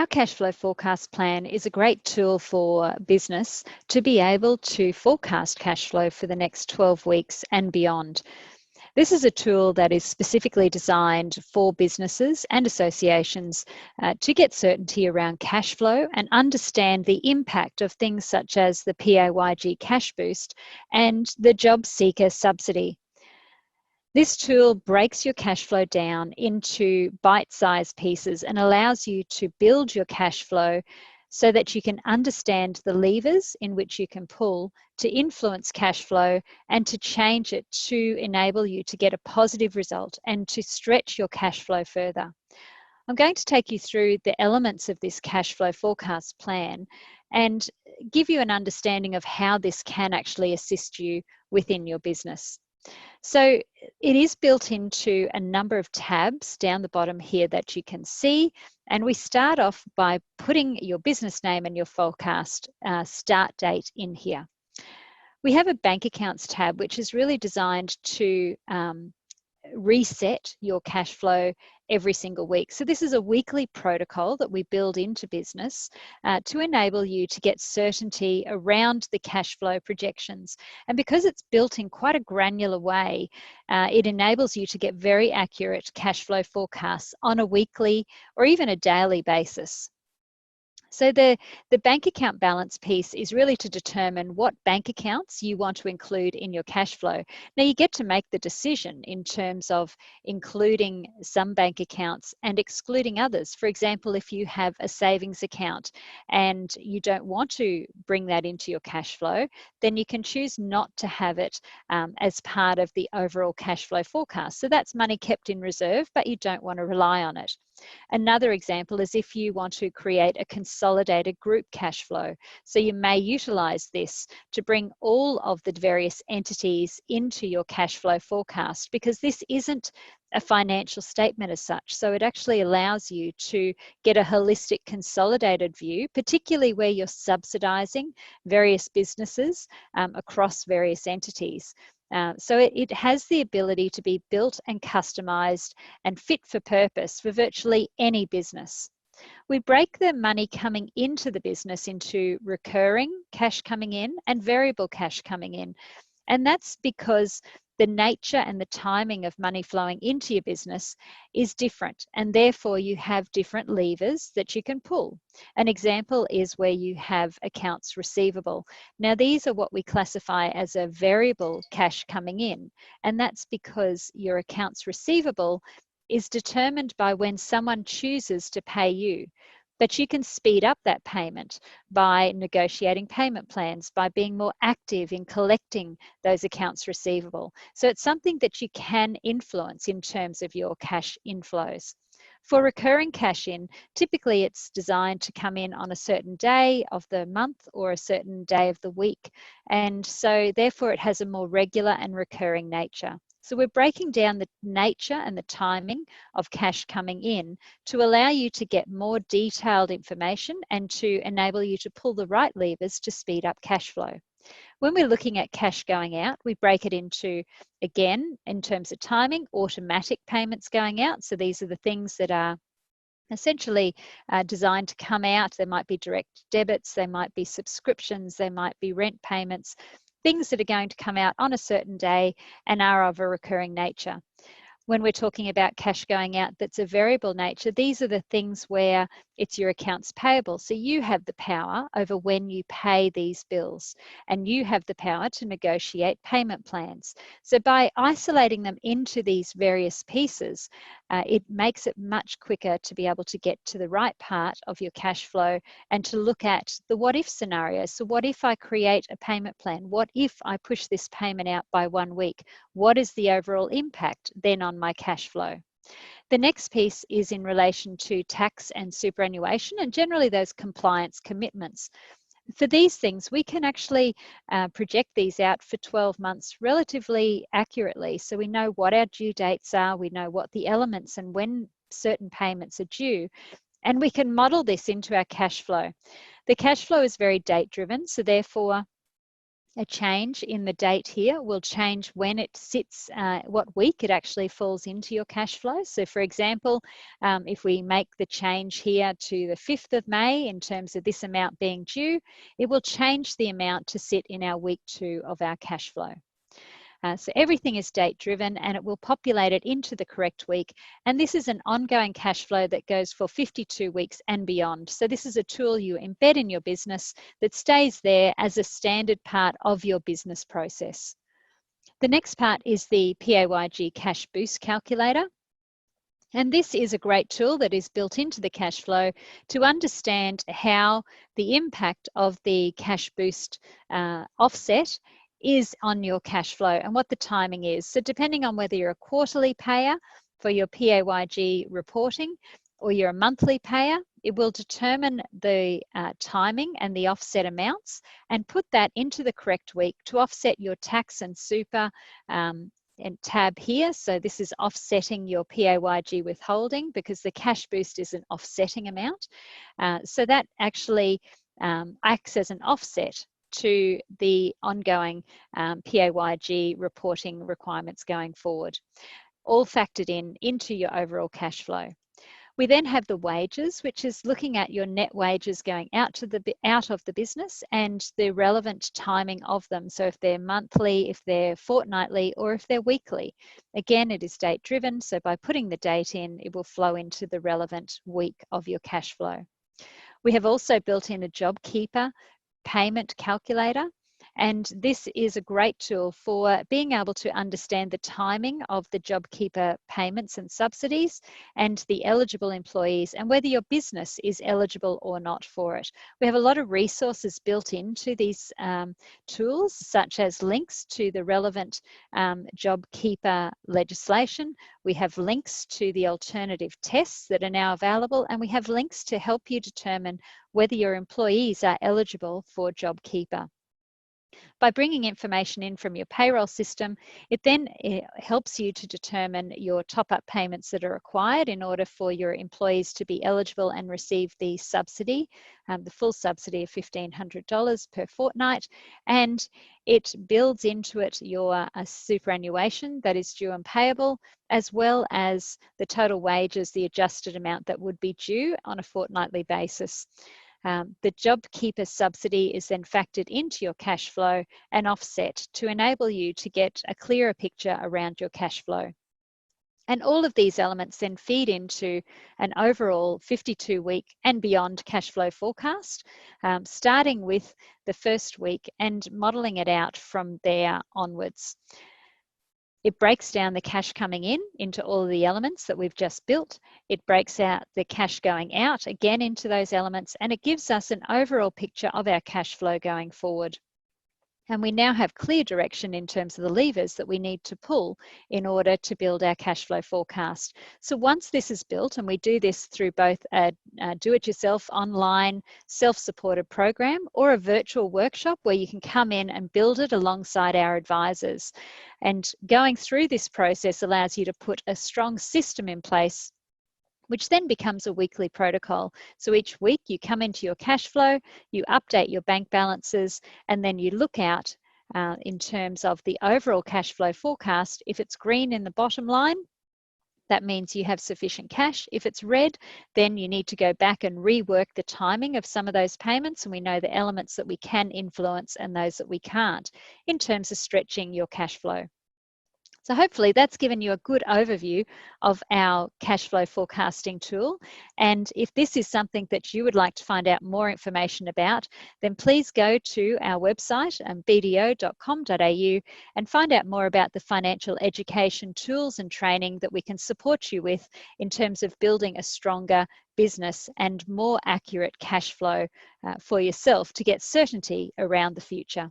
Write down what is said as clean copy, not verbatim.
Our cash flow forecast plan is a great tool for business to be able to forecast cash flow for the next 12 weeks and beyond. This is a tool that is specifically designed for businesses and associations to get certainty around cash flow and understand the impact of things such as the PAYG cash boost and the job seeker subsidy. This tool breaks your cash flow down into bite-sized pieces and allows you to build your cash flow so that you can understand the levers in which you can pull to influence cash flow and to change it to enable you to get a positive result and to stretch your cash flow further. I'm going to take you through the elements of this cash flow forecast plan and give you an understanding of how this can actually assist you within your business. So it is built into a number of tabs down the bottom here that you can see. And we start off by putting your business name and your forecast start date in here. We have a bank accounts tab, which is really designed to reset your cash flow every single week. So this is a weekly protocol that we build into business to enable you to get certainty around the cash flow projections. And because it's built in quite a granular way, it enables you to get very accurate cash flow forecasts on a weekly or even a daily basis. So the bank account balance piece is really to determine what bank accounts you want to include in your cash flow. Now you get to make the decision in terms of including some bank accounts and excluding others. For example, if you have a savings account and you don't want to bring that into your cash flow, then you can choose not to have it as part of the overall cash flow forecast. So that's money kept in reserve, but you don't want to rely on it. Another example is if you want to create a consolidated group cash flow. So you may utilize this to bring all of the various entities into your cash flow forecast, because this isn't a financial statement as such. So it actually allows you to get a holistic consolidated view, particularly where you're subsidizing various businesses across various entities. So it has the ability to be built and customized and fit for purpose for virtually any business. We break the money coming into the business into recurring cash coming in and variable cash coming in. And that's because the nature and the timing of money flowing into your business is different, and therefore you have different levers that you can pull. An example is where you have accounts receivable. Now these are what we classify as a variable cash coming in, and that's because your accounts receivable is determined by when someone chooses to pay you. But you can speed up that payment by negotiating payment plans, by being more active in collecting those accounts receivable. So it's something that you can influence in terms of your cash inflows. For recurring cash in, typically it's designed to come in on a certain day of the month or a certain day of the week. And so therefore it has a more regular and recurring nature. So we're breaking down the nature and the timing of cash coming in to allow you to get more detailed information and to enable you to pull the right levers to speed up cash flow. When we're looking at cash going out, we break it into, again, in terms of timing, automatic payments going out. So these are the things that are essentially designed to come out. There might be direct debits, there might be subscriptions, there might be rent payments, things that are going to come out on a certain day and are of a recurring nature. When we're talking about cash going out that's a variable nature, these are the things where it's your accounts payable. So you have the power over when you pay these bills, and you have the power to negotiate payment plans. So by isolating them into these various pieces, it makes it much quicker to be able to get to the right part of your cash flow and to look at the what if scenario. So what if I create a payment plan? What if I push this payment out by 1 week? What is the overall impact then on my cash flow? The next piece is in relation to tax and superannuation, and generally those compliance commitments. For these things, we can actually project these out for 12 months relatively accurately. So we know what our due dates are, we know what the elements and when certain payments are due, and we can model this into our cash flow. The cash flow is very date driven, so therefore A change in the date here will change when it sits, what week it actually falls into your cash flow. So for example, if we make the change here to the 5th of May in terms of this amount being due, it will change the amount to sit in our week 2 of our cash flow. So everything is date driven and it will populate it into the correct week. And this is an ongoing cash flow that goes for 52 weeks and beyond. So this is a tool you embed in your business that stays there as a standard part of your business process. The next part is the PAYG Cash Boost Calculator. And this is a great tool that is built into the cash flow to understand how the impact of the cash boost offset is on your cash flow and what the timing is. So depending on whether you're a quarterly payer for your PAYG reporting or you're a monthly payer, it will determine the timing and the offset amounts and put that into the correct week to offset your tax and super and tab here. So this is offsetting your PAYG withholding because the cash boost is an offsetting amount. So that actually acts as an offset to the ongoing PAYG reporting requirements going forward, all factored into your overall cash flow. We then have the wages, which is looking at your net wages going out of the business and the relevant timing of them. So if they're monthly, if they're fortnightly, or if they're weekly. Again, it is date driven. So by putting the date in, it will flow into the relevant week of your cash flow. We have also built in a JobKeeper payment calculator. And this is a great tool for being able to understand the timing of the JobKeeper payments and subsidies and the eligible employees and whether your business is eligible or not for it. We have a lot of resources built into these tools, such as links to the relevant JobKeeper legislation. We have links to the alternative tests that are now available, and we have links to help you determine whether your employees are eligible for JobKeeper. By bringing information in from your payroll system, it then helps you to determine your top-up payments that are required in order for your employees to be eligible and receive the subsidy, the full subsidy of $1,500 per fortnight. And it builds into it your superannuation that is due and payable, as well as the total wages, the adjusted amount that would be due on a fortnightly basis. The JobKeeper subsidy is then factored into your cash flow and offset to enable you to get a clearer picture around your cash flow. And all of these elements then feed into an overall 52-week and beyond cash flow forecast, starting with the first week and modelling it out from there onwards. It breaks down the cash coming in into all of the elements that we've just built. It breaks out the cash going out again into those elements, and it gives us an overall picture of our cash flow going forward. And we now have clear direction in terms of the levers that we need to pull in order to build our cash flow forecast. So once this is built, and we do this through both a do-it-yourself online self-supported program or a virtual workshop where you can come in and build it alongside our advisors. And going through this process allows you to put a strong system in place, which then becomes a weekly protocol. So each week you come into your cash flow, you update your bank balances, and then you look out in terms of the overall cash flow forecast. If it's green in the bottom line, that means you have sufficient cash. If it's red, then you need to go back and rework the timing of some of those payments, and we know the elements that we can influence and those that we can't in terms of stretching your cash flow. So hopefully that's given you a good overview of our cash flow forecasting tool. And if this is something that you would like to find out more information about, then please go to our website, bdo.com.au, and find out more about the financial education tools and training that we can support you with in terms of building a stronger business and more accurate cash flow for yourself to get certainty around the future.